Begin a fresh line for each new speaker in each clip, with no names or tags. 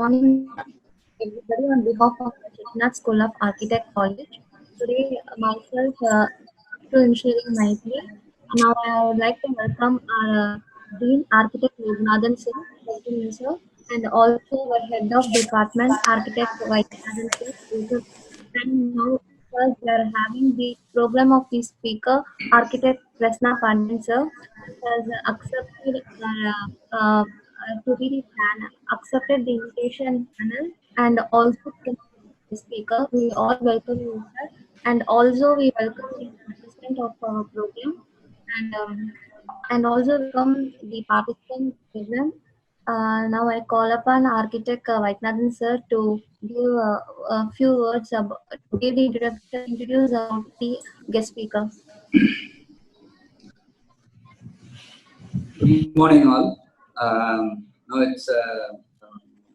morning, everybody. On behalf of the Chettinad School of Architect College, today myself to ensuring nicely. Now I would like to welcome our Dean Architect Loganathan Singh, welcome you, sir, and also our Head of Department Architect Vaidyanathan Singh. And now first we are having the program of the speaker, Architect Presna Pandan, sir, has accepted to be the accepted the invitation panel and also the speaker. We all welcome you, sir, and also we welcome the participant of our program and also welcome the participant present. Now I call upon Architect Vaidyanathan sir to give a few words about to give the introduce about the guest speaker.
Good morning, all. Now it's a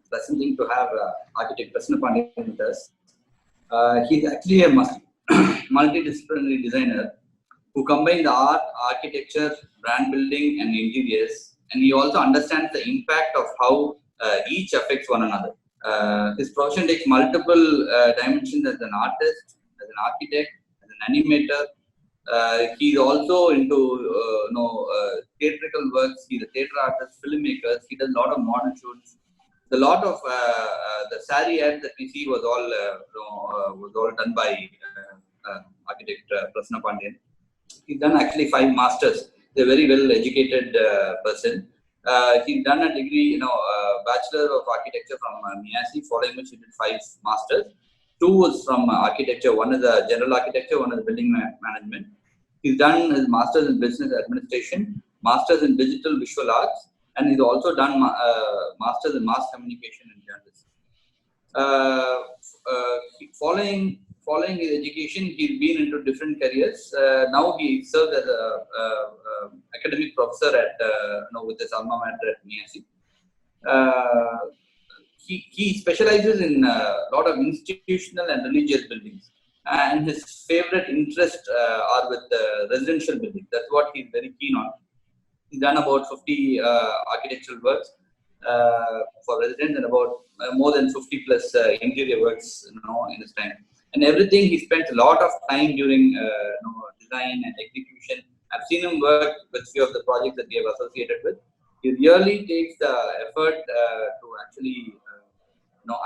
pleasant thing to have Architect Presna Pandan with us. He's actually a multidisciplinary designer who combines art, architecture, brand building, and interiors. And he also understands the impact of how each affects one another. His profession takes multiple dimensions as an artist, as an architect, as an animator. He's also into theatrical works. He's a theater artist, filmmaker. He does a lot of model shoots. A lot of the sari ad that we see was all done by architect Presna Pandan. He's done actually 5 masters. He's a very well educated person. He's done a degree, Bachelor of Architecture from MIASI, following which he did 5 masters. 2 was from architecture. One is general architecture, one is building management. He's done his master's in business administration, master's in digital visual arts, and he's also done master's in mass communication and journalism. Following his education, he's been into different careers. Now he serves as a academic professor at with his alma mater at MIASI. He specializes in a lot of institutional and religious buildings, and his favorite interests are with residential buildings. That's what he's very keen on. He's done about 50 architectural works for residents and about more than 50 plus interior works in his time. And everything, he spent a lot of time during design and execution. I've seen him work with few of the projects that we have associated with. He really takes the effort to actually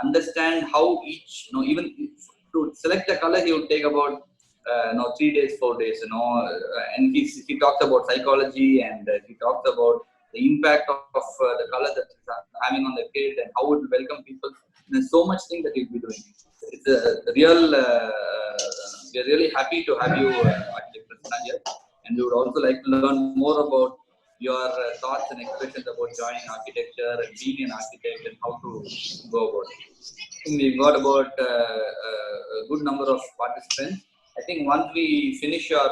understand how each, even to select a color, he would take about 3 days, 4 days, and he talks about psychology, and he talks about the impact of the color that it's having on the kid and how it will welcome people. And there's so much thing that he'll be doing. It's a real, we're really happy to have you, Architect Presna, here, and we would also like to learn more about your thoughts and expressions about joining architecture and being an architect and how to go about it. We've got about a good number of participants. I think once we finish your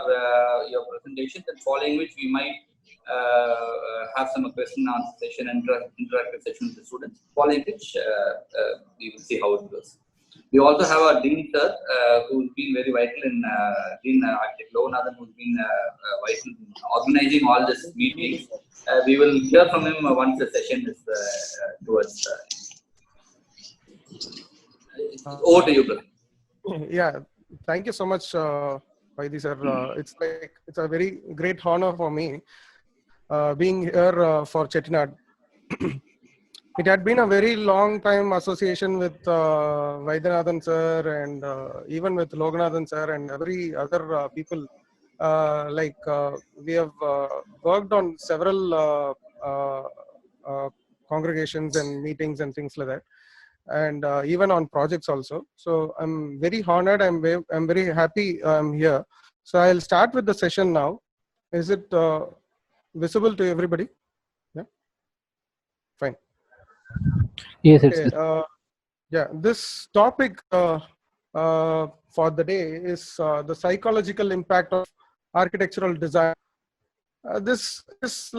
presentation, then following which we might have some question and answer session and interactive session with the students. Following which we will see how it goes. We also have our Dean sir, who's been very vital in Dean Architect Loganathan, who's been vital in organizing all these meetings. We will hear from him once the session is towards. Over to you, brother.
Yeah, thank you so much, Vaidhi sir. It's a very great honor for me being here for Chettinad. It had been a very long time association with Vaidyanathan sir and even with Loganathan sir and every other people. We have worked on several congregations and meetings and things like that, and even on projects also. So I'm very honored. I'm very happy I'm here. So I'll start with the session now. Is it visible to everybody? Yeah, fine.
Yes,
okay, yeah, this topic for the day is the psychological impact of architectural design. This is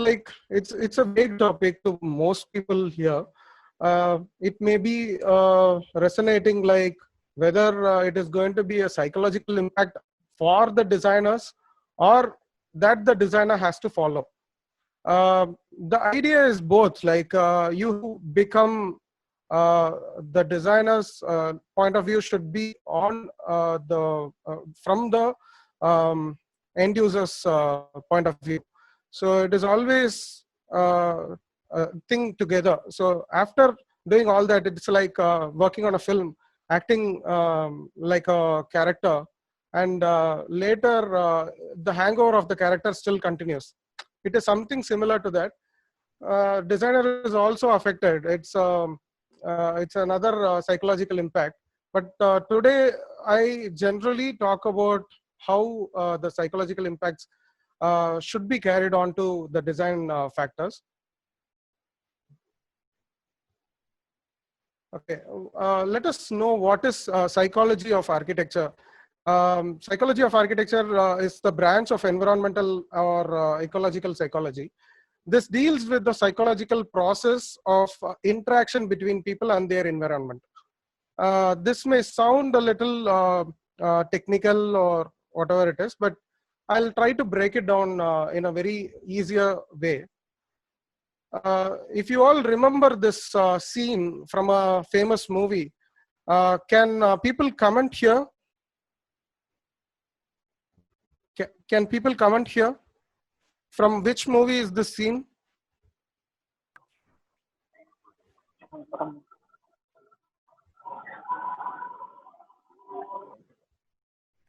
it's a big topic to most people here. It may be resonating like whether it is going to be a psychological impact for the designers or that the designer has to follow. The idea is both, you become the designer's point of view should be on from the end user's point of view. So it is always a thing together. So after doing all that, it's like working on a film, acting like a character, and later the hangover of the character still continues. It is something similar to that. Designer is also affected. It's another psychological impact. But today I generally talk about how the psychological impacts should be carried on to the design factors. Okay, let us know what is psychology of architecture. Psychology of architecture is the branch of environmental or ecological psychology. This deals with the psychological process of interaction between people and their environment. This may sound a little technical or whatever it is, but I'll try to break it down in a very easier way. If you all remember this scene from a famous movie, can people comment here? Can people comment here? From which movie is this scene?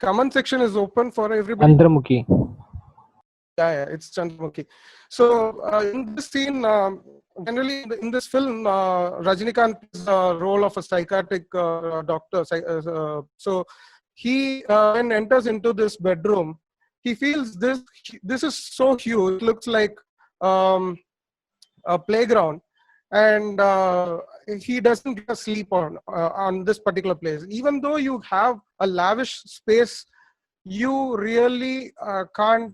Comment section is open for everybody.
Chandramukhi.
Yeah, it's Chandramukhi. So in this scene, generally in this film, Rajinikanth plays the role of a psychiatric doctor. So he when enters into this bedroom, he feels this is so huge. It looks like a playground, and he doesn't get a sleep on this particular place. Even though you have a lavish space, you really can't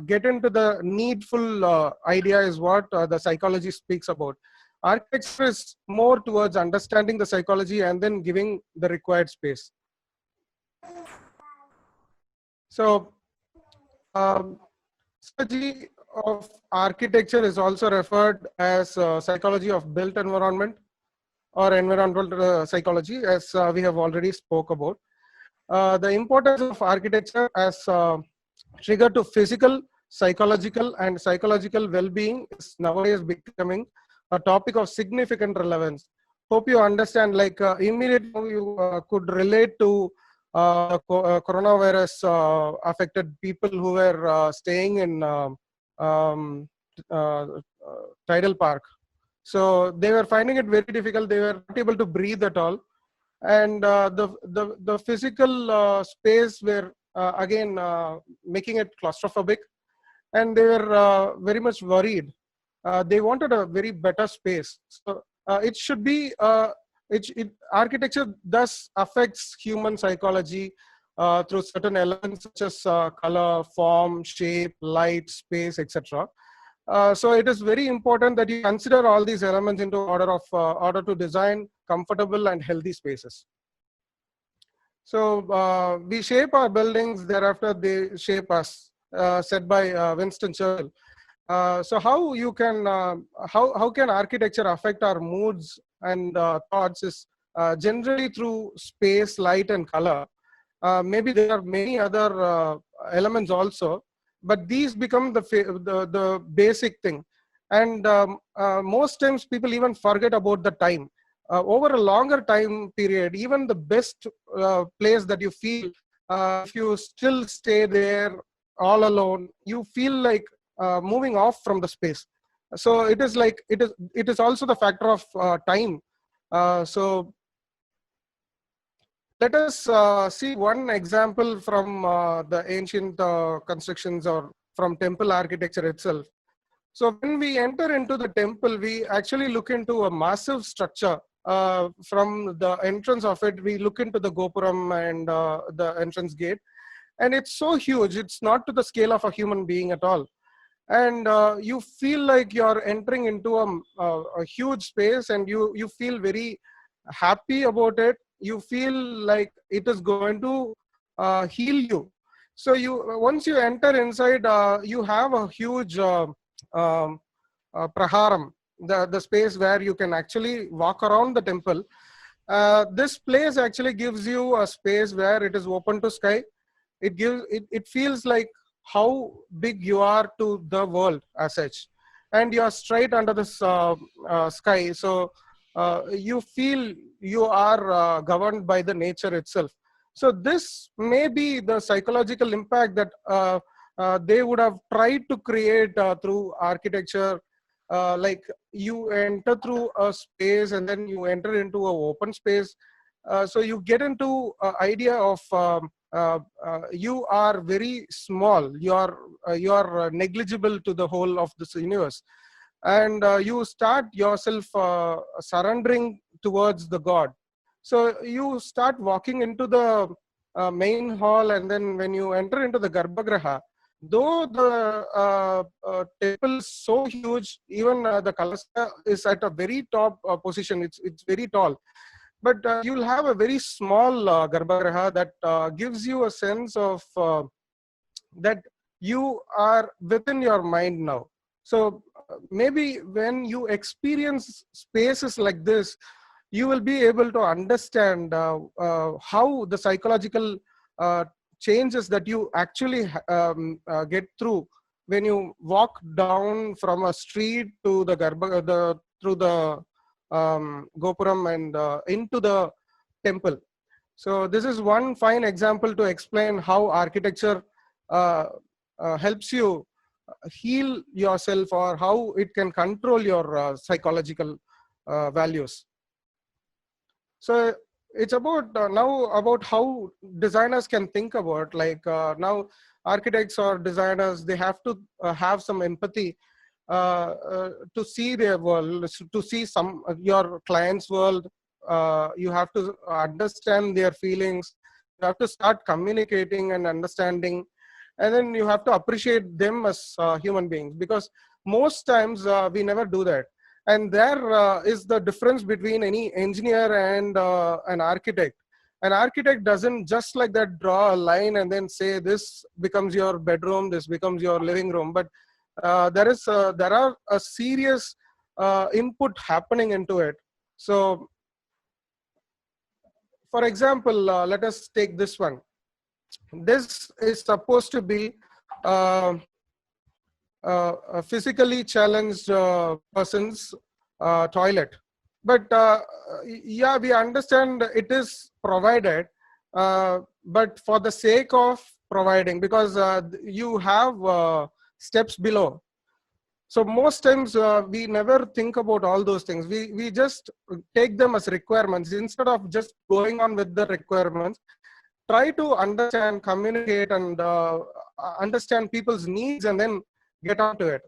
get into the needful idea is what the psychology speaks about. Architecture is more towards understanding the psychology and then giving the required space. So psychology of architecture is also referred as psychology of built environment or environmental psychology, as we have already spoke about. The importance of architecture as trigger to physical, psychological, and psychological well-being is nowadays becoming a topic of significant relevance. Hope you understand, like immediately you could relate to coronavirus affected people who were staying in Tidal Park. So they were finding it very difficult. They were not able to breathe at all. And the physical space were again making it claustrophobic, and they were very much worried. They wanted a very better space. So it should be architecture thus affects human psychology through certain elements such as color, form, shape, light, space, etc. So it is very important that you consider all these elements into order to design comfortable and healthy spaces. So we shape our buildings, thereafter they shape us, said by Winston Churchill. So how you can how can architecture affect our moods and thoughts is generally through space, light, and color. Maybe there are many other elements also, but these become the basic thing. And most times people even forget about the time. Over a longer time period, even the best place that you feel, if you still stay there all alone, you feel like moving off from the space. So it is like it is also the factor of time. So let us see one example from the ancient constructions or from temple architecture itself. So when we enter into the temple, we actually look into a massive structure. From the entrance of it, we look into the gopuram and the entrance gate, and it's so huge. It's not to the scale of a human being at all. And you feel like you're entering into a huge space, and you feel very happy about it. You feel like it is going to heal you. So once you enter inside, you have a huge praharam. the space where you can actually walk around the temple. This place actually gives you a space where it is open to sky. It feels like how big you are to the world as such, and you are straight under this sky. So you feel you are governed by the nature itself. So this may be the psychological impact that they would have tried to create through architecture. Like you enter through a space and then you enter into an open space. So you get into idea of you are very small. You are negligible to the whole of this universe, and you start yourself surrendering towards the God. So you start walking into the main hall, and then when you enter into the Garbhagriha, though the temple is so huge, even the Kalasa is at a very top position. It's very tall, but you'll have a very small Garbhagriha that gives you a sense of that you are within your mind now. So maybe when you experience spaces like this, you will be able to understand how the psychological changes that you actually get through when you walk down from a street to the through the Gopuram and into the temple. So this is one fine example to explain how architecture helps you heal yourself, or how it can control your psychological values. So it's about now about how designers can think about, like now architects or designers, they have to have some empathy to see their world, to see your client's world. You have to understand their feelings. You have to start communicating and understanding, and then you have to appreciate them as human beings, because most times we never do that. And there is the difference between any engineer and an architect. An architect doesn't just like that draw a line and then say this becomes your bedroom, this becomes your living room. But there are a serious input happening into it. So, for example, let us take this one. This is supposed to be a physically challenged person's toilet, but yeah, we understand it is provided, but for the sake of providing, because you have steps below. So most times we never think about all those things. We just take them as requirements instead of just going on with the requirements. Try to understand, communicate, and understand people's needs, and then get onto it.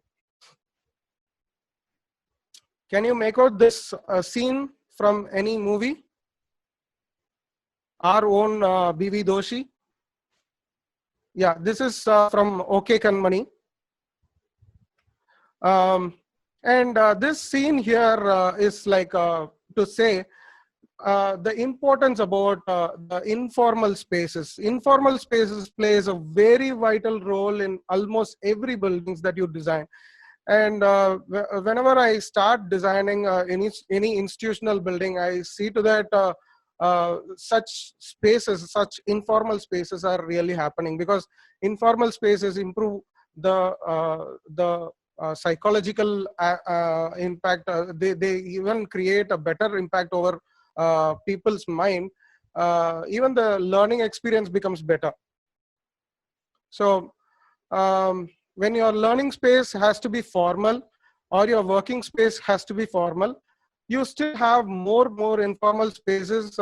Can you make out this scene from any movie? Our own B.V. Doshi. Yeah, this is from OK Kanmani. And this scene here is like to say the importance about the informal spaces. Informal spaces plays a very vital role in almost every buildings that you design. And whenever I start designing any institutional building, I see to that such spaces, such informal spaces are really happening, because informal spaces improve the psychological impact. They even create a better impact over people's mind. Even the learning experience becomes better. So when your learning space has to be formal, or your working space has to be formal, you still have more informal spaces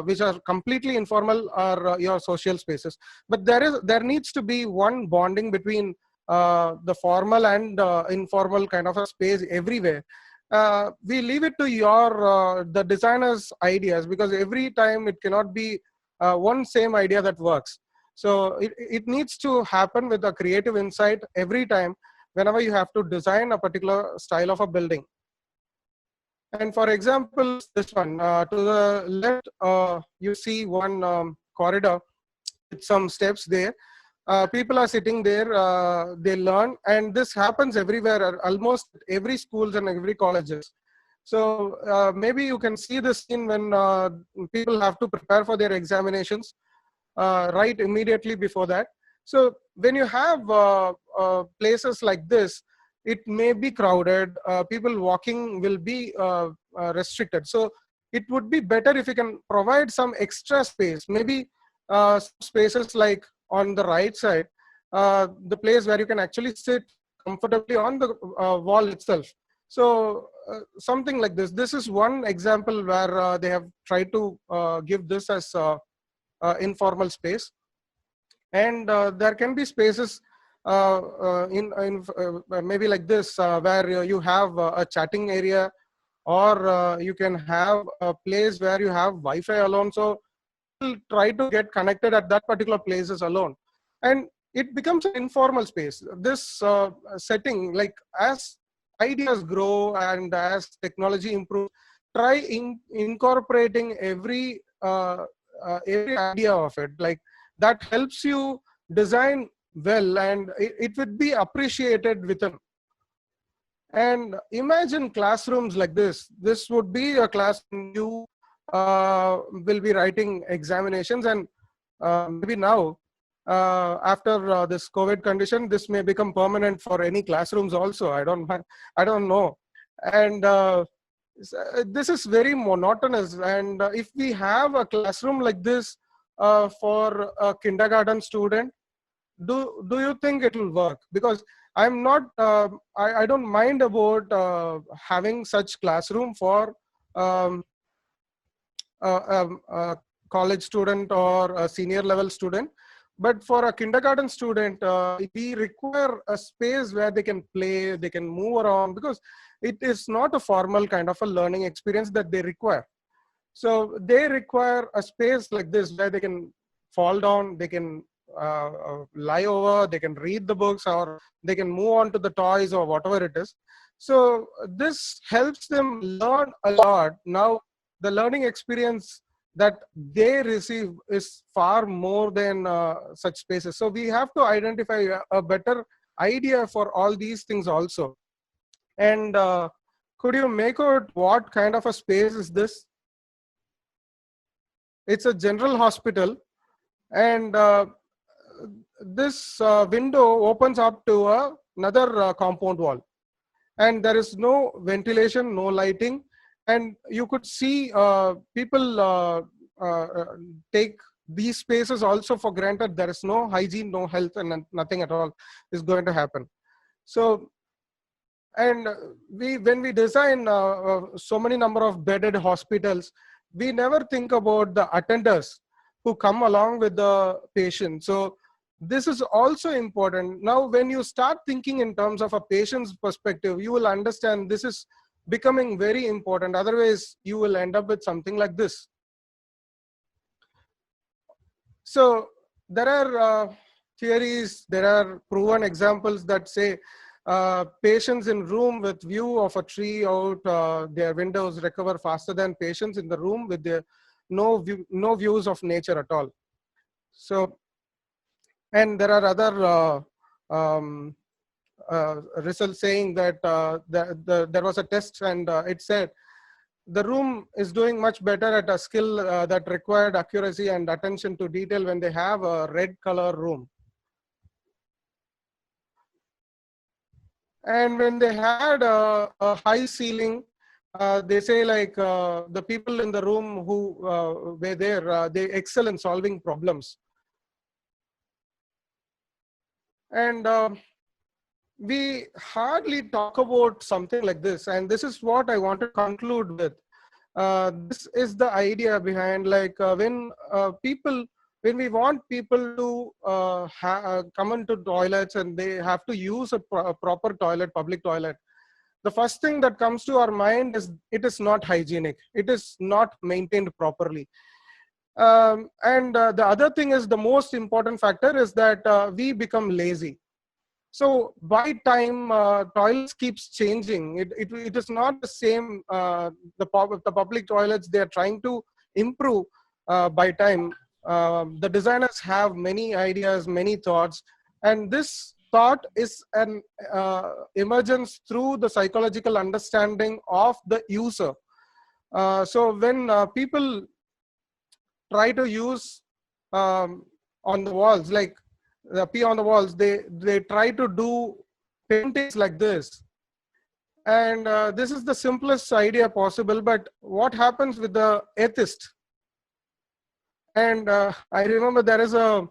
which are completely informal, or your social spaces. But there needs to be one bonding between the formal and informal kind of a space everywhere. We leave it to the designer's ideas, because every time it cannot be one same idea that works. So it needs to happen with a creative insight every time whenever you have to design a particular style of a building. And for example, this one, to the left, you see one corridor with some steps there. People are sitting there, they learn, and this happens everywhere, almost every schools and every colleges. So maybe you can see this scene when people have to prepare for their examinations right immediately before that. So when you have places like this, it may be crowded, people walking will be restricted. So it would be better if you can provide some extra space, maybe spaces like on the right side, the place where you can actually sit comfortably on the wall itself. So something like this. This is one example where they have tried to give this as informal space. And there can be spaces maybe like this, where you have a chatting area, or you can have a place where you have Wi-Fi alone. So people try to get connected at that particular places alone, and it becomes an informal space. This setting, like as ideas grow and as technology improves, try incorporating every idea of it. Like that helps you design well, and it would be appreciated within. And imagine classrooms like this. This would be a classroom you will be writing examinations, and maybe now after this COVID condition, this may become permanent for any classrooms also. I don't know. And this is very monotonous. And if we have a classroom like this for a kindergarten student, do you think it will work? Because I'm not, I don't mind about having such classroom for a college student or a senior level student. But for a kindergarten student, we require a space where they can play, they can move around, because it is not a formal kind of a learning experience that they require. So they require a space like this where they can fall down, they can lie over, they can read the books, or they can move on to the toys or whatever it is. So this helps them learn a lot. Now the learning experience that they receive is far more than such spaces. So we have to identify a better idea for all these things also. And could you make out what kind of a space is this? It's a general hospital, and this window opens up to another compound wall, and there is no ventilation, no lighting, and you could see people take these spaces also for granted. There is no hygiene, no health, and nothing at all is going to happen. So, and when we design so many number of bedded hospitals, we never think about the attenders who come along with the patient. So this is also important. Now, when you start thinking in terms of a patient's perspective, you will understand this is becoming very important. Otherwise, you will end up with something like this. So there are theories, there are proven examples that say patients in room with view of a tree out their windows recover faster than patients in the room with their no views of nature at all. So, and there are other results saying that there was a test, and it said the room is doing much better at a skill that required accuracy and attention to detail when they have a red color room. And when they had a high ceiling, they say like the people in the room who were there, they excel in solving problems. And we hardly talk about something like this. And this is what I want to conclude with. This is the idea behind, like when we want people to come into toilets and they have to use a proper toilet, public toilet, the first thing that comes to our mind is it is not hygienic. It is not maintained properly. And the other thing is, the most important factor is that we become lazy. So by time, toilets keeps changing. It is not the same. The public toilets, they are trying to improve by time. the designers have many ideas, many thoughts, and this thought is an emergence through the psychological understanding of the user. So when people try to use on the walls, like the P on the walls, they try to do paintings like this. And this is the simplest idea possible, but what happens with the atheist? And I remember there is a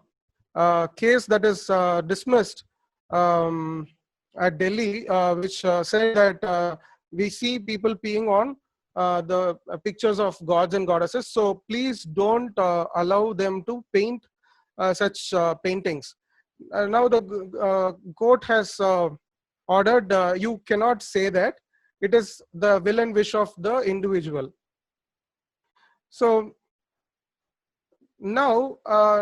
case that is dismissed at Delhi, which said that we see people peeing on the pictures of gods and goddesses. So please don't allow them to paint such paintings. Now the court has ordered you cannot say that. It is the will and wish of the individual. So now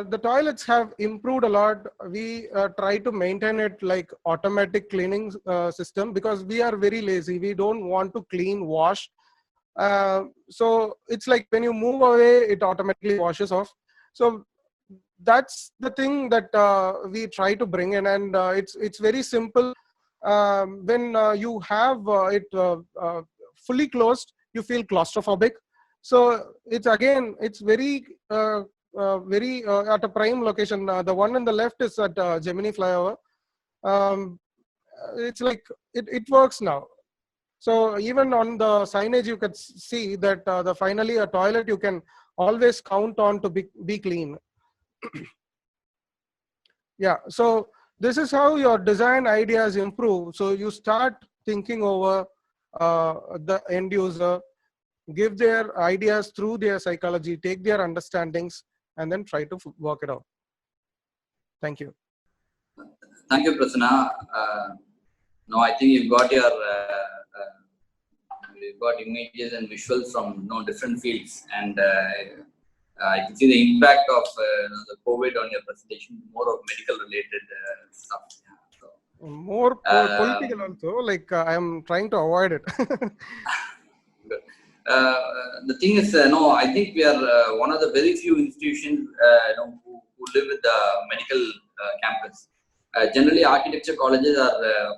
the toilets have improved a lot. We try to maintain it like automatic cleaning system because we are very lazy. We don't want to clean, wash. So it's like when you move away, it automatically washes off. So that's the thing that we try to bring in, and it's very simple. When you have it fully closed, you feel claustrophobic. So it's very at a prime location. The one on the left is at Gemini Flyover. It's like it works now. So even on the signage, you could see that finally a toilet you can always count on to be clean. Yeah, so this is how your design ideas improve. So you start thinking over the end user, give their ideas through their psychology, take their understandings, and then try to work it out. Thank you.
Thank you, Prasanna. No, I think you've got your you've got images and visuals from different fields, and I can see the impact of the COVID on your presentation, more of medical related stuff. Yeah, so,
more political also, like I am trying to avoid it.
Good. The thing is, I think we are one of the very few institutions who live with the medical campus. Generally, architecture colleges are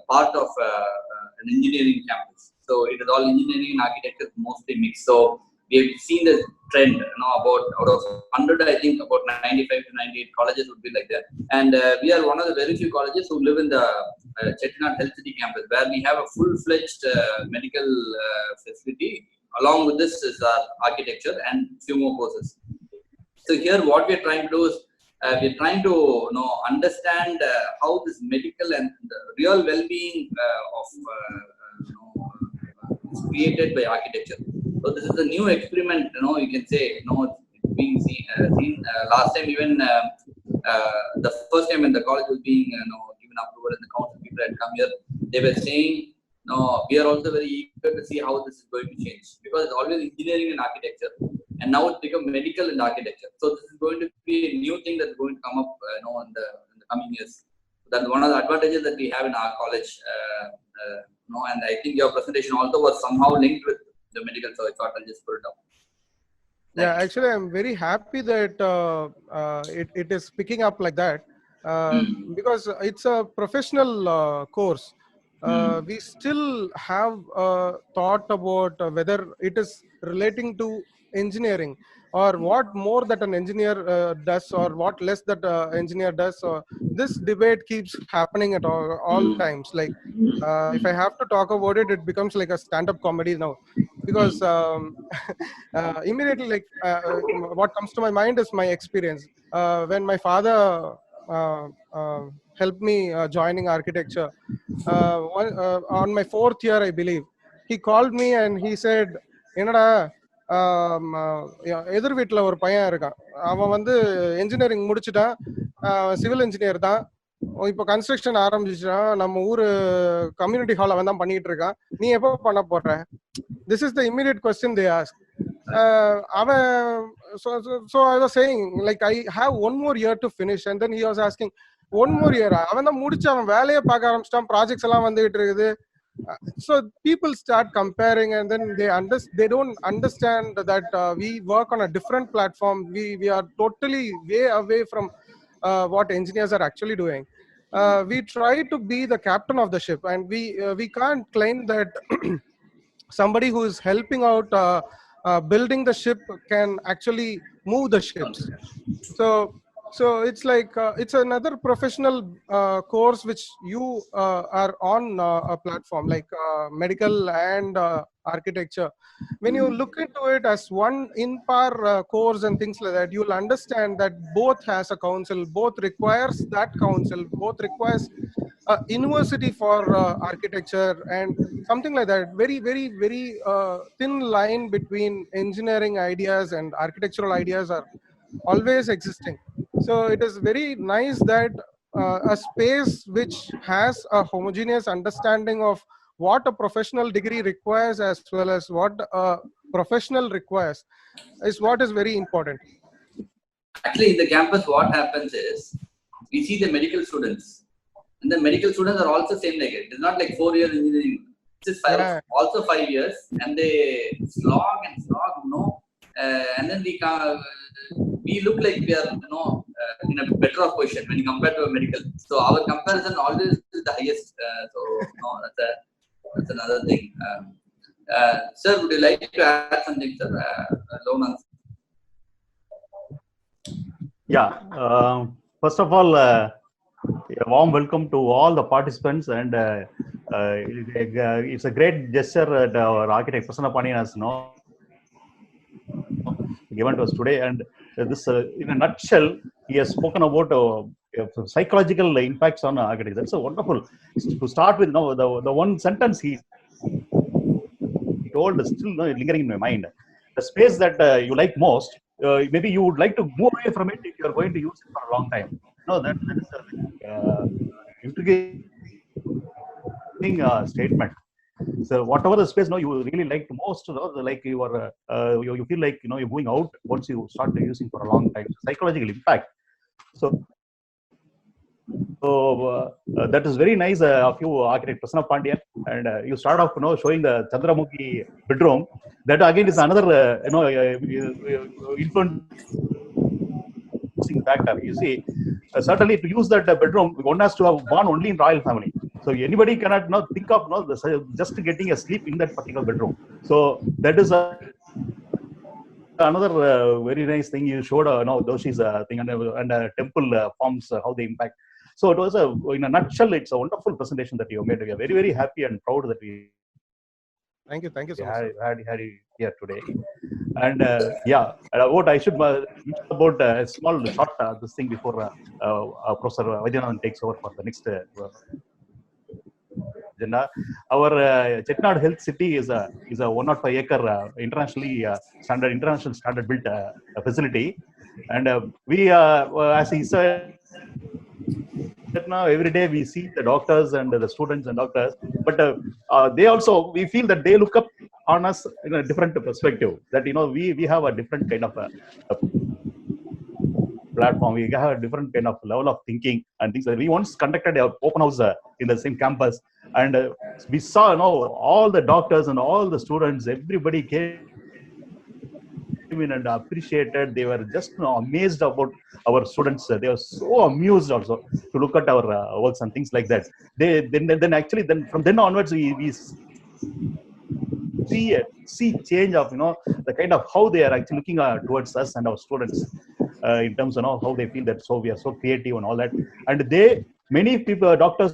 part of an engineering campus. So it is all engineering and architecture mostly mixed. So we have seen the trend, about out of 100, I think about 95 to 98 colleges would be like that. And we are one of the very few colleges who live in the Chettinad Health City campus, where we have a full-fledged medical facility. Along with this is our architecture and few more courses. So here what we are trying to do is we are trying to understand how this medical and the real well-being is created by architecture. So this is a new experiment, you can say, it's being seen last time, even the first time when the college was being given approval and the council people had come here, they were saying, we are also very eager to see how this is going to change, because it's always engineering and architecture, and now it's become medical and architecture. So this is going to be a new thing that's going to come up, in the coming years. That's one of the advantages that we have in our college, and I think your presentation also was somehow linked with the medical, so I thought I'll just put it up.
Yeah, actually, I'm very happy that it is picking up like that, because it's a professional course. We still have thought about whether it is relating to engineering, or what more that an engineer does, or what less that engineer does. This debate keeps happening at all times. Like if I have to talk about it, it becomes like a stand-up comedy now, because immediately, like what comes to my mind is my experience when my father helped me joining architecture. On my 4th year, I believe, he called me and he said, "Enada, எதிர் வீட்டில் ஒரு பையன் இருக்கான், அவன் வந்து engineering முடிச்சுட்டான், civil engineer தான், இப்போ construction ஆரம்பிச்சுட்டான், நம்ம ஊர் கம்யூனிட்டி ஹால் அவன் தான் பண்ணிட்டு இருக்கான், நீ எப்போ பண்ண போற?" This is the immediate question they ask. So I was saying, like, I have one more year to finish, and then he was asking, one more year, அவன் தான் முடிச்சு அவன் வேலையை பார்க்க ஆரம்பிச்சிட்டான், ப்ராஜெக்ட்ஸ் எல்லாம் வந்துகிட்டு இருக்குது, So people start comparing, and then they don't understand that we work on a different platform. We are totally way away from what engineers are actually doing. We try to be the captain of the ship, and we can't claim that somebody who is helping out building the ship can actually move the ships. So it's like it's another professional course which you are on a platform like medical and architecture. When you look into it as one in par course and things like that, you'll understand that both has a council, both requires that council, both requires a university for architecture and something like that. Very thin line between engineering ideas and architectural ideas are always existing. So it is very nice that a space which has a homogeneous understanding of what a professional degree requires as well as what a professional requires is what is very important.
Actually, in the campus, what happens is we see the medical students, and the medical students are also same like it. It's not like 4 years engineering. It's
Yeah.
also 5 years, and they slog and slog, and then we look like we are, in a better of position when you compare to a medical. So our comparison always is the highest. That's another thing. Sir, would you like to add something, sir? Lonas?
Yeah. First of all, a warm welcome to all the participants, and it's a great gesture that our architect Prasanna Pandiyan has given to us today. And this, in a nutshell, he has spoken about psychological impacts on architecture. That's so wonderful. To start with, the one sentence he told is still lingering in my mind. The space that you like most, maybe you would like to move away from it if you are going to use it for a long time. No, that is a intriguing statement. So whatever the space you really like most, like you are, you feel like you're going out once you start using for a long time. Psychological impact. So that is very nice of you, architect Prasanna Pandiyan, and you start off showing the Chandramukhi bedroom. That again is another influencing factor. You see, certainly to use that bedroom, one has to have born only in royal family. So anybody cannot think of just getting a sleep in that particular bedroom. So that is another very nice thing you showed. Doshi's thing and temple forms, how they impact. So it was in a nutshell, it's a wonderful presentation that you made. We are very, very happy and proud that we
Thank you so much.
had you here today. And what I should about a small short this thing before Professor Vaidyanathan takes over for the next agenda. Our Chettinad Health City is a 105 acre international standard built facility, and we as he said, now every day we see the doctors and the students and doctors, but they also, we feel that they look up on us in a different perspective, that we have a different kind of platform, we have a different kind of level of thinking and things. We once conducted an open house in the same campus, and we saw all the doctors and all the students, everybody came in and appreciated. They were just amazed about our students. They were so amused also to look at our works and things like that. Then from then onwards we see change of the kind of how they are actually looking towards us and our students in terms of how they feel that we are so creative and all that. And many people, doctors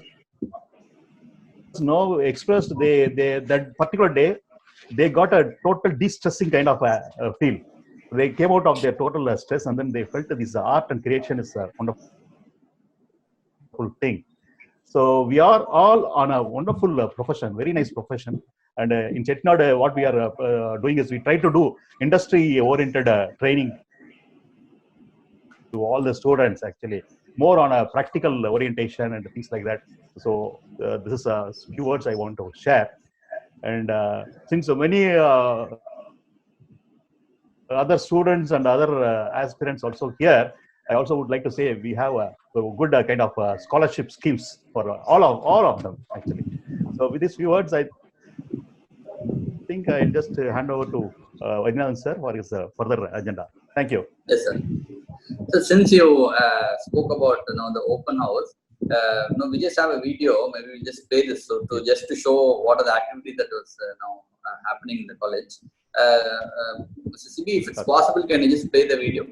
expressed that particular day they got a total de-stressing kind of feel. They came out of their total stress, and then they felt that this art and creation is a wonderful thing. So we are all on a wonderful profession, very nice profession. And in Chettinad, what we are doing is we try to do industry-oriented training to all the students, actually, more on a practical orientation and things like that. So this is a few words I want to share. And since so many other students and other aspirants also here, I also would like to say we have a good kind of scholarship schemes for all of them, actually. So So with these few words, I think I'll just hand over to Vaidyanathan sir for his further agenda. Thank you.
Yes, sir. So since you spoke about the open house, we just have a video. Maybe we just play this just to show what are the activities that was now happening in the college. Mr. CB, if it's possible, can you just play the video?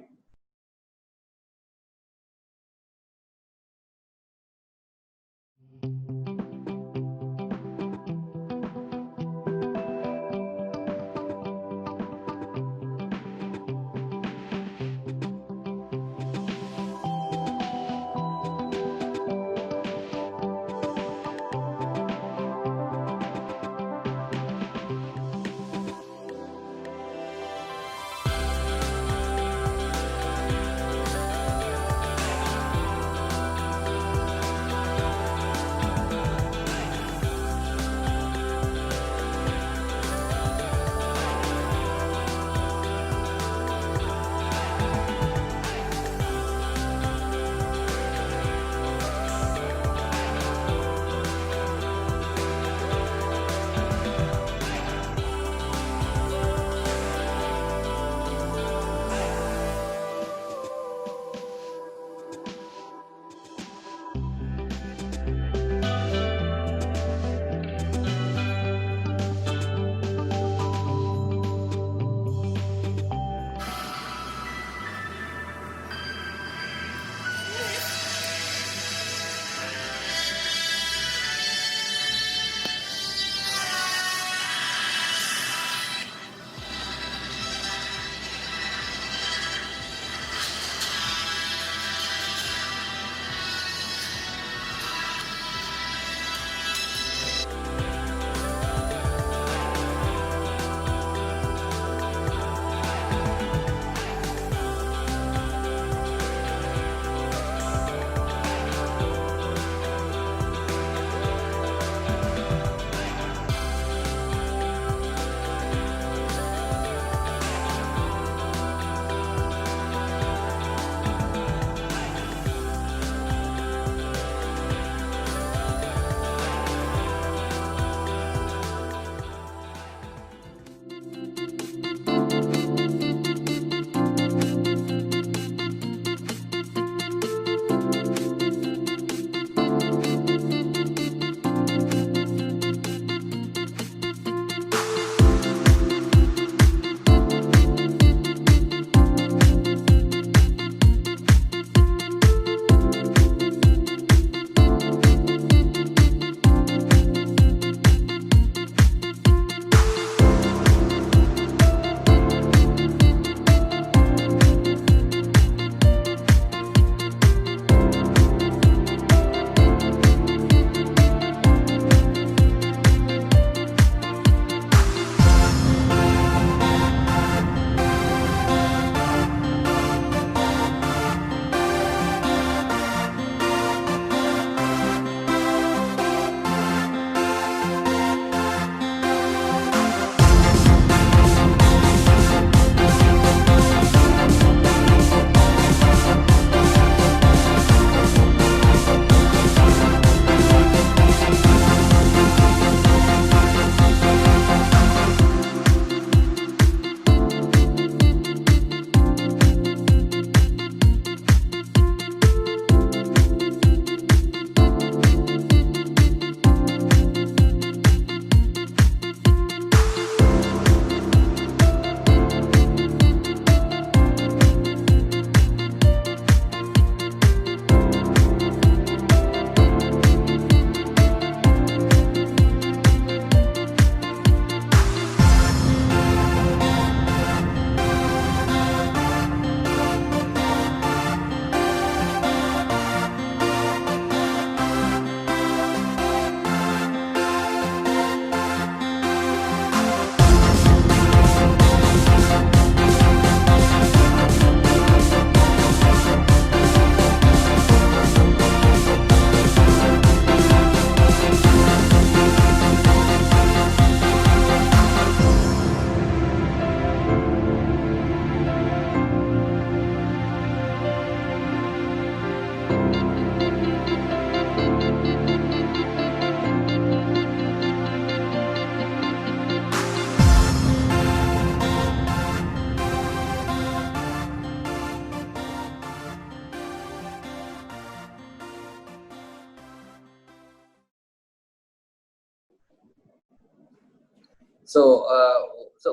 So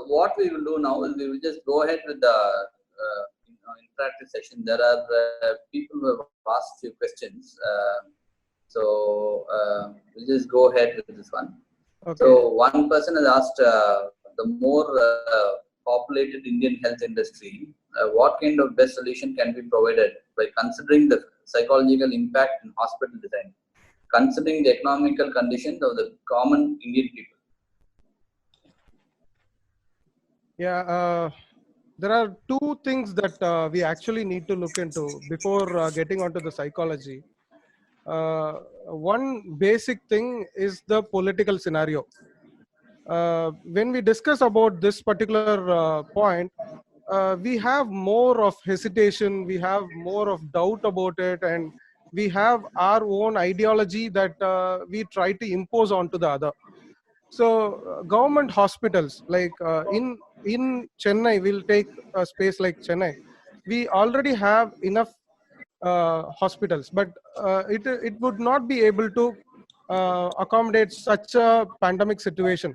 what we will do now is we will just go ahead with the interactive session. There are people who have asked few questions. We'll just go ahead with this one.
Okay.
So one person has asked the more populated Indian health industry, what kind of best solution can be provided by considering the psychological impact in hospital design, considering the economical conditions of the common Indian people?
Yeah, there are two things that we actually need to look into before getting onto the psychology. One basic thing is the political scenario. When we discuss about this particular point, we have more of hesitation, we have more of doubt about it, and we have our own ideology that we try to impose onto the other. So government hospitals like in Chennai, we'll take a space like Chennai. We already have enough hospitals, but it would not be able to accommodate such a pandemic situation.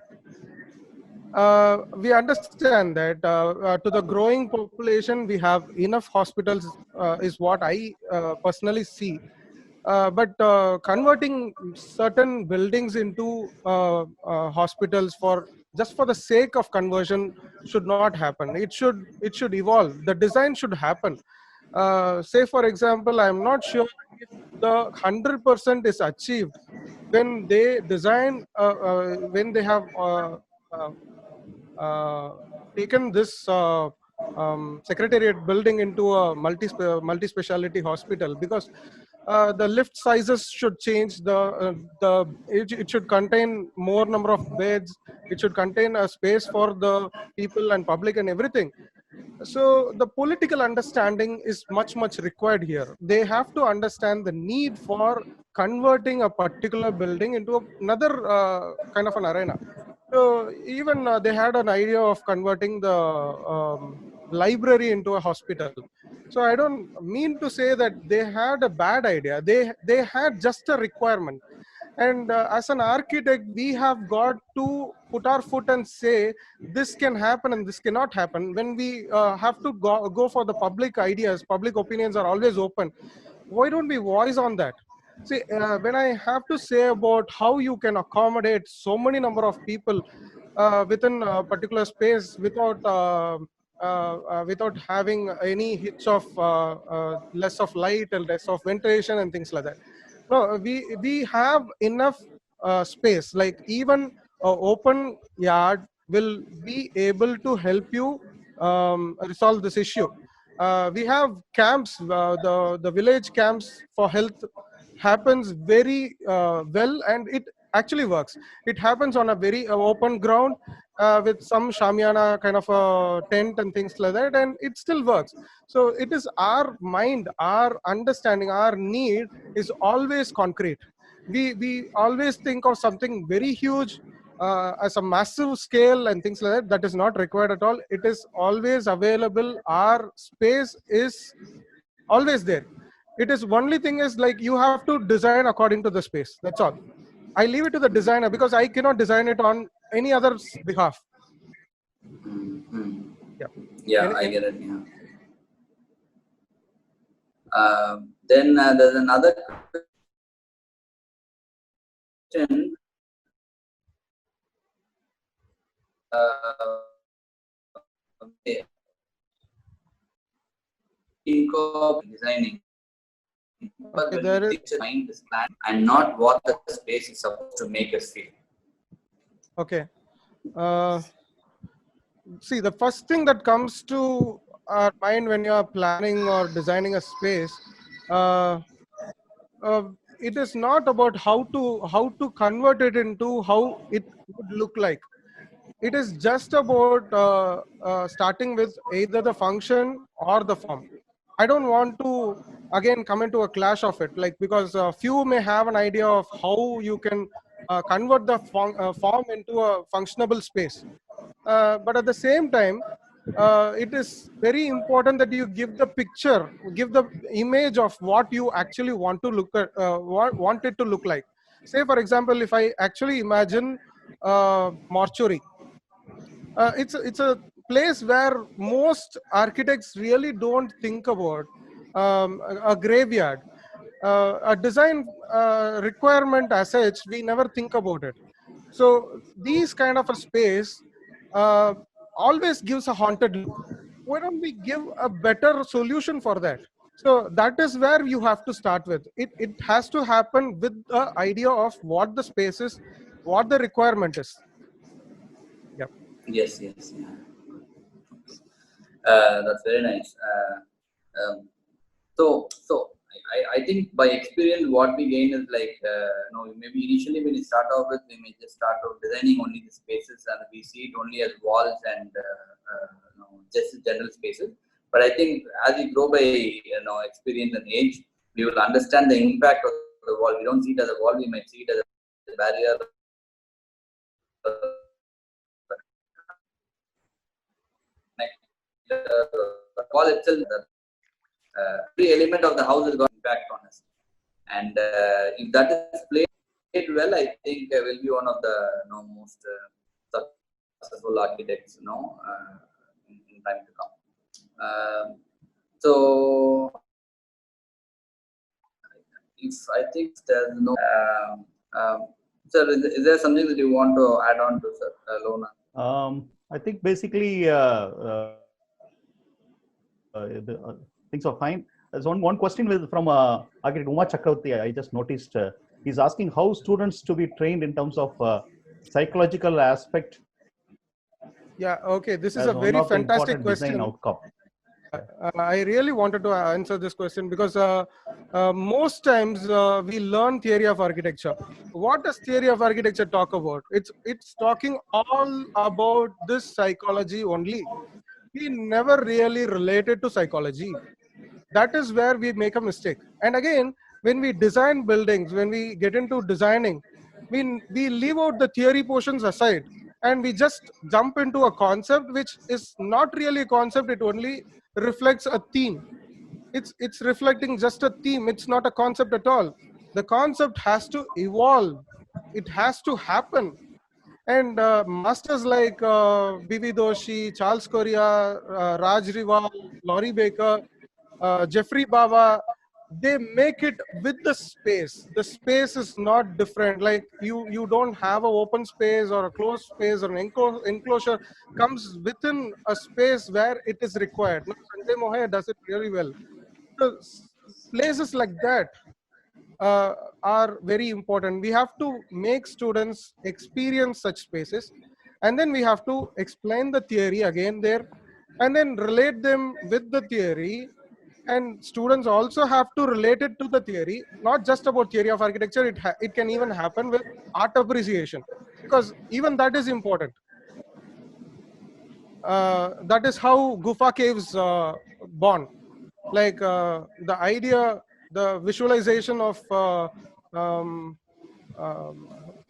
We understand that to the growing population, we have enough hospitals, is what I personally see. But converting certain buildings into hospitals for just for the sake of conversion should not happen. It should evolve. The design should happen. Say for example, I'm not sure if the 100% is achieved when they design when they have uh, taken this secretariat building into a multi-speciality hospital, because the lift sizes should change. It should contain more number of beds. It should contain a space for the people and public and everything. So the political understanding is much required here. They have to understand the need for converting a particular building into another kind of an arena. So even they had an idea of converting the library into a hospital. So I don't mean to say that they had a bad idea. They had just a requirement. And as an architect, we have got to put our foot and say this can happen and this cannot happen. When we have to go for the public ideas, public opinions are always open. Why don't we voice on that? See, when I have to say about how you can accommodate so many number of people within a particular space without having any hitch of less of light and less of ventilation and things like that. No, we have enough space. Like even open yard will be able to help you resolve this issue. We have camps, the village camps for health happens very well, and it actually works. It happens on a very open ground with some shamiana kind of a tent and things like that, and it still works. So it is our mind, our understanding, our need is always concrete. We always think of something very huge as a massive scale and things like that. That is not required at all. It is always available. Our space is always there. It is only thing is like you have to design according to the space. That's all. I leave it to the designer because I cannot design it on any other's behalf.
Mm-hmm.
Yeah.
I get it. Then there's another question. Designing, but
Okay,
when
there
we
is,
think mind is planned and not what the space is supposed to make us feel.
okay. See, the first thing that comes to our mind when you are planning or designing a space, uh, it is not about how to convert it into how it would look like. It is just about starting with either the function or the form. I don't want to again come into a clash of it, like, because few may have an idea of how you can convert the form into a functionable space. But at the same time, it is very important that you give the picture, give the image of what you actually want to look at, want it to look like. Say, for example, if I actually imagine mortuary, it's a place where most architects really don't think about. A graveyard, a design requirement as such, we never think about it. So these kind of a space uh, always gives a haunted look. Why don't we give a better solution for that? So that is where you have to start with. It has to happen with the idea of what the space is, what the requirement is. Yeah.
Yes, yes. Yeah. That's very nice. So I think by experience, what we gain is like, maybe initially when you start off with, we may just start off designing only the spaces and we see it only as walls and just general spaces. But I think as we grow by experience and age, we will understand the impact of the wall. We don't see it as a wall; we might see it as a barrier. The wall itself, every element of the house has got impact on us, and if that is played well, I think will be one of the most successful architects, in time to come. So, if I think there's no, sir, is there something that you want to add on to, sir, Lona?
I think basically things are fine. There's one question from architect Uma Chakravarti. I just noticed he's asking how students to be trained in terms of psychological aspect.
Yeah. Okay. This is
as
a
one
very
of the
fantastic
important design
question.
outcome.
I really wanted to answer this question because most times we learn theory of architecture. What does theory of architecture talk about? It's talking all about this psychology only. We never really related to psychology. That is where we make a mistake. And again, when we design buildings, when we get into designing, we leave out the theory portions aside and we just jump into a concept which is not really a concept. It only reflects a theme. It's reflecting just a theme. It's not a concept at all. The concept has to evolve. It has to happen. And masters like B.V. Doshi, Charles Correa, Raj Rival, Laurie Baker, Jeffrey Bava, they make it with the space. The space is not different. Like you don't have an open space or a closed space or an enclosure comes within a space where it is required. Now, Sanjay Mohay does it really well. So places like that are very important. We have to make students experience such spaces, and then we have to explain the theory again there, and then relate them with the theory. And students also have to relate it to the theory, not just about theory of architecture. It can even happen with art appreciation, because even that is important. That is how Gufa caves born. Like the idea, the visualization of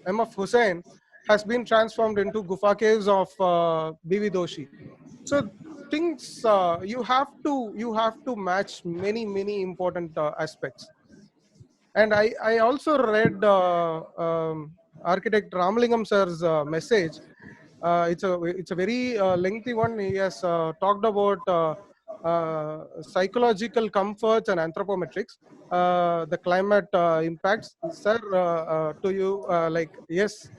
M.F. Hussain has been transformed into Gufa caves of B.V. Doshi. So things you have to match many important aspects. And I also read architect Ramalingam sir's message. It's a very lengthy one. He has talked about psychological comforts and anthropometrics, the climate impacts. Sir, to you, like, yes,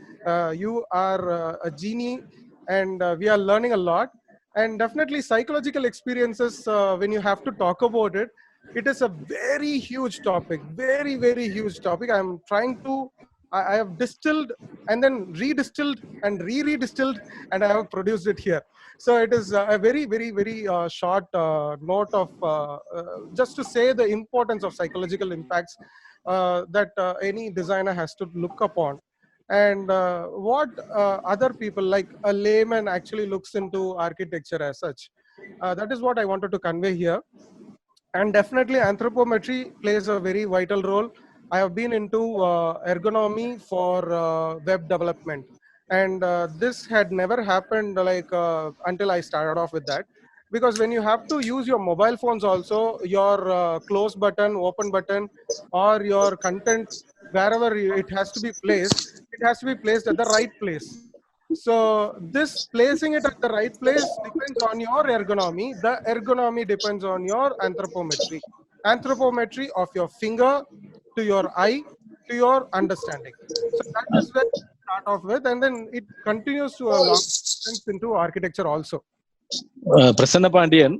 you are a genie, and we are learning a lot. And definitely psychological experiences, when you have to talk about it, it is a very huge topic, very huge topic. I'm trying to, I have distilled and then redistilled and re-redistilled, and I have produced it here. So it is a very short note of just to say the importance of psychological impacts that any designer has to look upon, and what other people like a layman actually looks into architecture as such. That is what I wanted to convey here. And definitely anthropometry plays a very vital role. I have been into ergonomy for web development, and this had never happened like until I started off with that. Because when you have to use your mobile phones also, your close button, open button, or your content, wherever it has to be placed, it has to be placed at the right place. So this placing it at the right place depends on your ergonomy. The ergonomy depends on your anthropometry. Anthropometry of your finger to your eye to your understanding. So that is where we start off with, and then it continues to a long distance into architecture also.
Prasanna Pandian,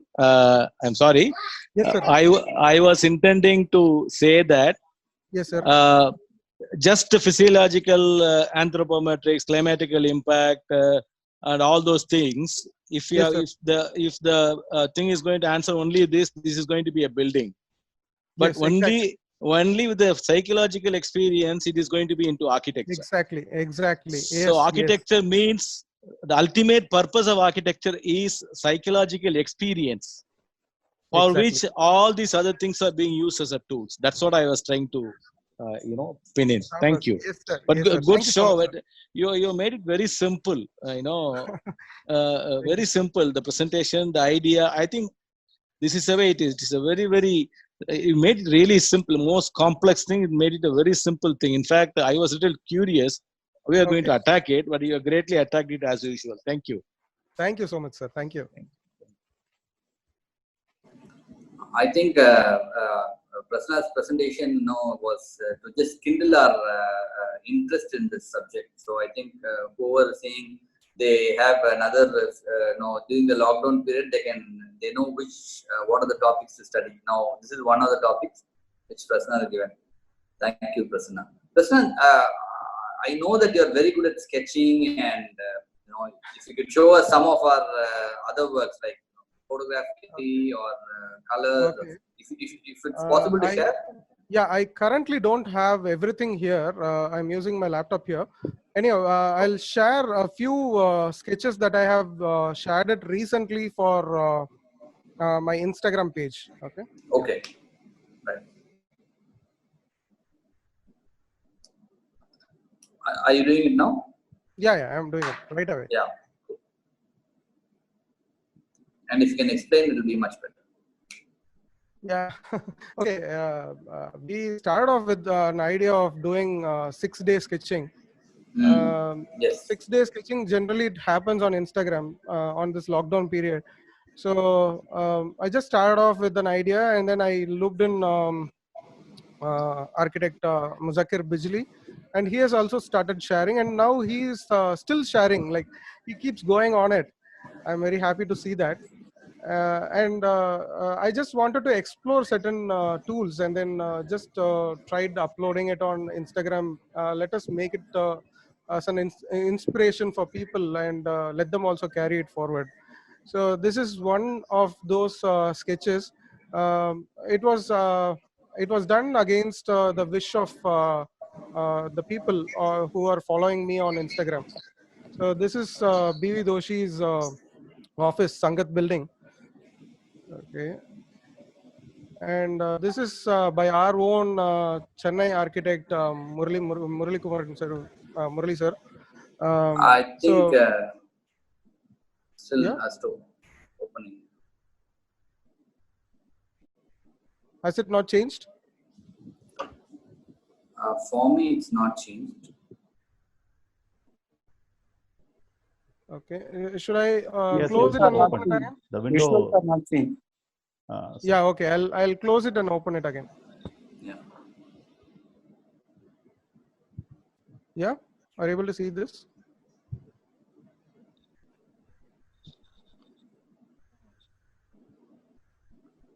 I'm sorry.
Yes, sir.
I was intending to say that
Yes, sir.
just physiological anthropometrics, climatical impact, and all those things. If you
Yes,
have,
sir.
if the thing is going to answer only this is going to be a building. But
Yes, exactly.
only with the psychological experience, it is going to be into architecture.
Exactly. Yes,
So architecture means the ultimate purpose of architecture is psychological experience, for
Exactly.
which all these other things are being used as a tools. That's what I was trying to, pin in. Thank you.
Yes, sir.
But
Yes, sir.
good
Thank you so
show.
much, sir.
You made it very simple. Very simple. The presentation, the idea. I think this is the way it is. It's a very, very. You made it really simple. Most complex thing. It made it a very simple thing. In fact, I was a little curious. We are going to attack it, but you have greatly attacked it as usual. Thank you.
Thank you so much, sir. Thank you.
I think Prasanna's presentation was to just kindle our interest in this subject. So I think whoever is saying they have another, during the lockdown period, they know what are the topics to study. Now this is one of the topics which Prasanna has given. Thank you, Prasanna. Prasanna, I know that you are very good at sketching, and if you could show us some of our other works like photography or colors, if it's possible to share.
Yeah, I currently don't have everything here. I'm using my laptop here. Anyhow, I'll share a few sketches that I have shared it recently for my Instagram page. Okay.
Okay. Right. Are you doing it now?
Yeah, I'm doing it right away.
Yeah. And if you can explain, it will be much better.
Yeah. Okay. We started off with an idea of doing 6-day sketching.
Yes.
6-day sketching generally it happens on Instagram on this lockdown period. So I just started off with an idea, and then I looked in architect Muzakkir Bijli, and he has also started sharing, and now he is still sharing. Like, he keeps going on it. I'm very happy to see that. I just wanted to explore certain tools, and then just tried uploading it on Instagram. Let us make it as an inspiration for people, and let them also carry it forward. So this is one of those sketches. It was done against the wish of the people who are following me on Instagram. So this is B.V. Doshi's office, Sangat building. Okay. And this is by our own Chennai architect Murali Kumar sir, Murali sir.
I think still has to open.
Has it not changed?
For me, it's not changed.
Okay. Should I
Yes,
close
yes,
it and
open.
open it again?
The window.
Yeah. Okay. I'll close it and open it again.
Yeah.
Yeah. Are you able to see this?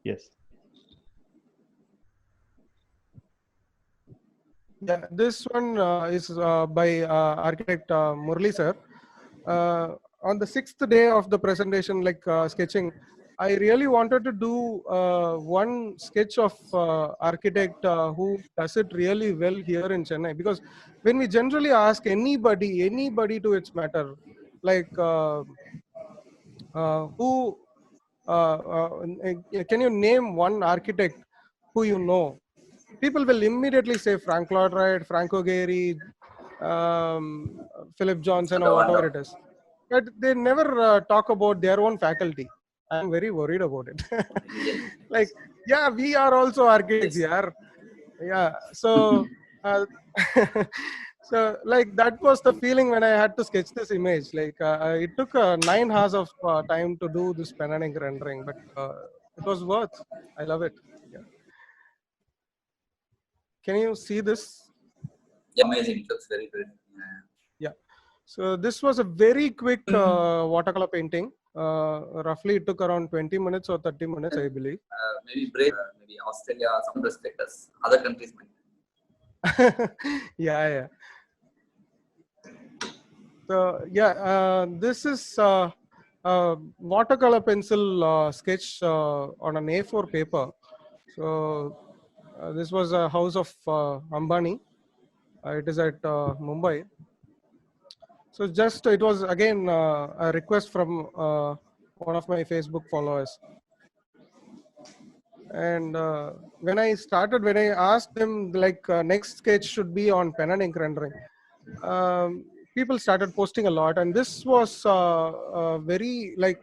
Yes.
Yeah, this one is by architect Murali sir. On the 6th day of the presentation, like sketching, I really wanted to do one sketch of architect who does it really well here in Chennai. Because when we generally ask anybody to its matter, like who, can you name one architect who you know? People will immediately say Frank Lloyd Wright, Franco Gehry, Philip Johnson, or whatever it is. But they never talk about their own faculty. I'm very worried about it. Like, yeah, we are also architects here. Yeah. So, So like that was the feeling when I had to sketch this image. Like it took 9 hours of time to do this pen and ink rendering, but it was worth. I love it. Yeah. Can you see this?
Yeah, amazing. It looks very good.
Yeah. So this was a very quick watercolor painting. Roughly it took around 20 minutes or 30 minutes, I believe.
Maybe break, maybe Australia, some respect us. Other countries might.
Yeah. So yeah, this is watercolor pencil sketch on an A4 paper. So this was a house of Ambani. It is at Mumbai. So just it was again a request from one of my Facebook followers. And when I asked them like next sketch should be on pen and ink rendering, people started posting a lot, and this was very like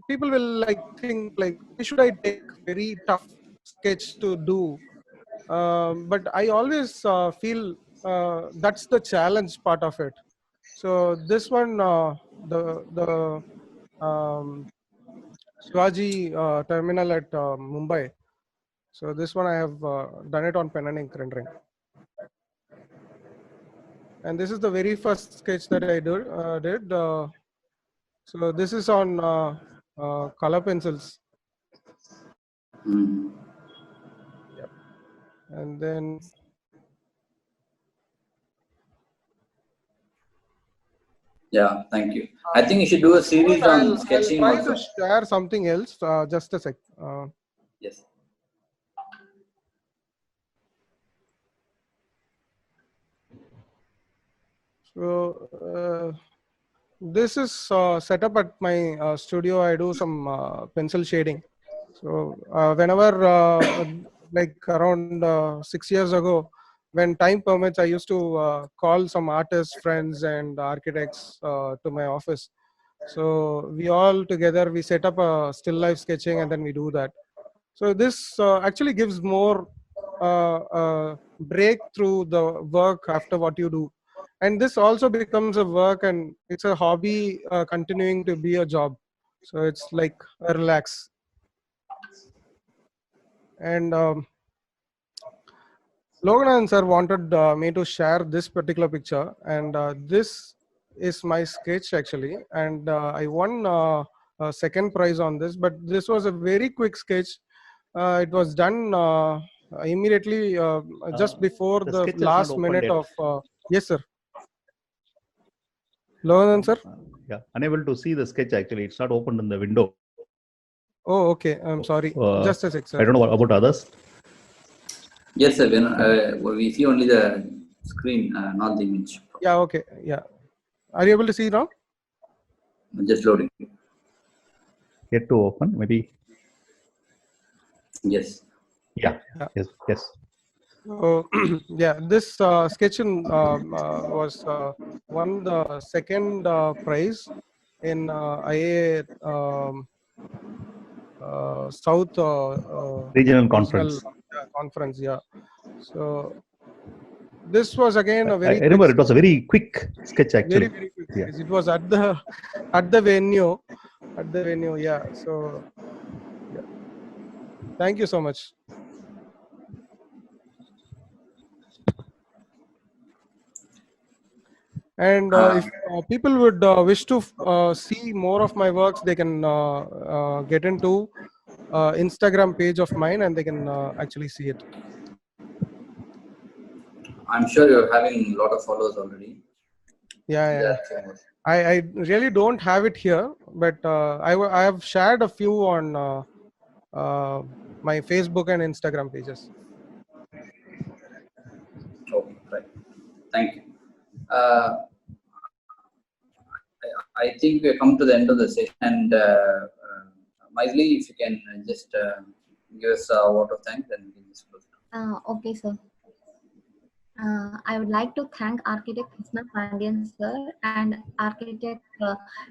people will like think like why should I take very tough sketch to do, but I always feel that's the challenge part of it. So this one, the Shivaji terminal at Mumbai. So this one I have done it on pen and ink rendering. And this is the very first sketch that I did. So this is on color pencils. Yep. And then
Yeah, thank you. I think you should do a series on sketching
I'll try
also.
to share something else. Just a sec.
Yes.
So this is set up at my studio. I do some pencil shading. So whenever like around 6 years ago, when time permits, I used to call some artists, friends, and architects to my office. So we all together we set up a still life sketching, and then we do that. So this actually gives more break through the work after what you do, and this also becomes a work, and it's a hobby continuing to be a job. So it's like a relax. And Logan sir wanted me to share this particular picture, and this is my sketch actually, and I won a second prize on this. But this was a very quick sketch. It was done immediately just before
the
the
sketch is not
last
opened
minute
yet.
of. Yes, sir. Logan sir.
Yeah, unable to see the sketch actually. It's not opened in the window.
Oh, okay. I'm sorry. Just a sec, sir.
I don't know about others.
Yes, sir. We see only the screen, not the image.
Yeah. Okay. Yeah. Are you able to see now?
Just loading.
Yet to open, maybe.
Yes.
Yeah. Yes.
So yeah, this sketch was won the second prize in IA South
Regional conference.
conference. Yeah. So this was again a very.
I remember it was a very quick sketch actually.
Very quick. Yeah. It was at the venue. Yeah. So yeah. Thank you so much. And if people would wish to see more of my works, they can get into Instagram page of mine, and they can actually see it.
I'm sure you're having a lot of followers already.
Yeah. I really don't have it here, but I have shared a few on my Facebook and Instagram pages.
Okay, right. Thank you. I think we have come to the end of the session, and Maithili, if you can just give us a vote of thanks, and we can just close it.
Okay, sir. I would like to thank Architect Krishna Pandian sir and Architect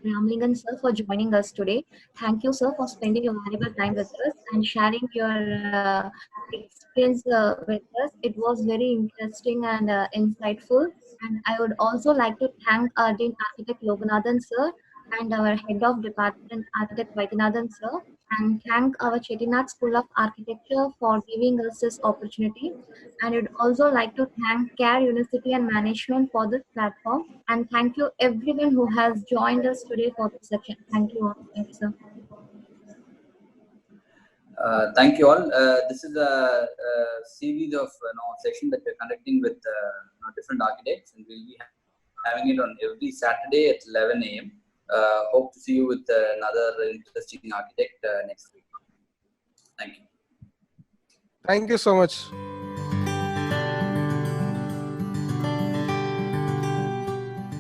Ramlingan sir for joining us today. Thank you, sir, for spending your valuable time with us and sharing your experience with us. It was very interesting and insightful. And I would also like to thank our Dean Architect Loganathan sir and our Head of Department Architect Vaidyanathan sir, and thank our Chettinad School of Architecture for giving us this opportunity. And I'd also like to thank CARE University and management for this platform. And thank you everyone who has joined us today for this section. Thank you all. Thank you, sir.
Thank you all. This is a series of session that we're conducting with different architects, and we'll be having it on every Saturday at 11 a.m. Hope to see you with another interesting architect next week. Thank you.
Thank you so much.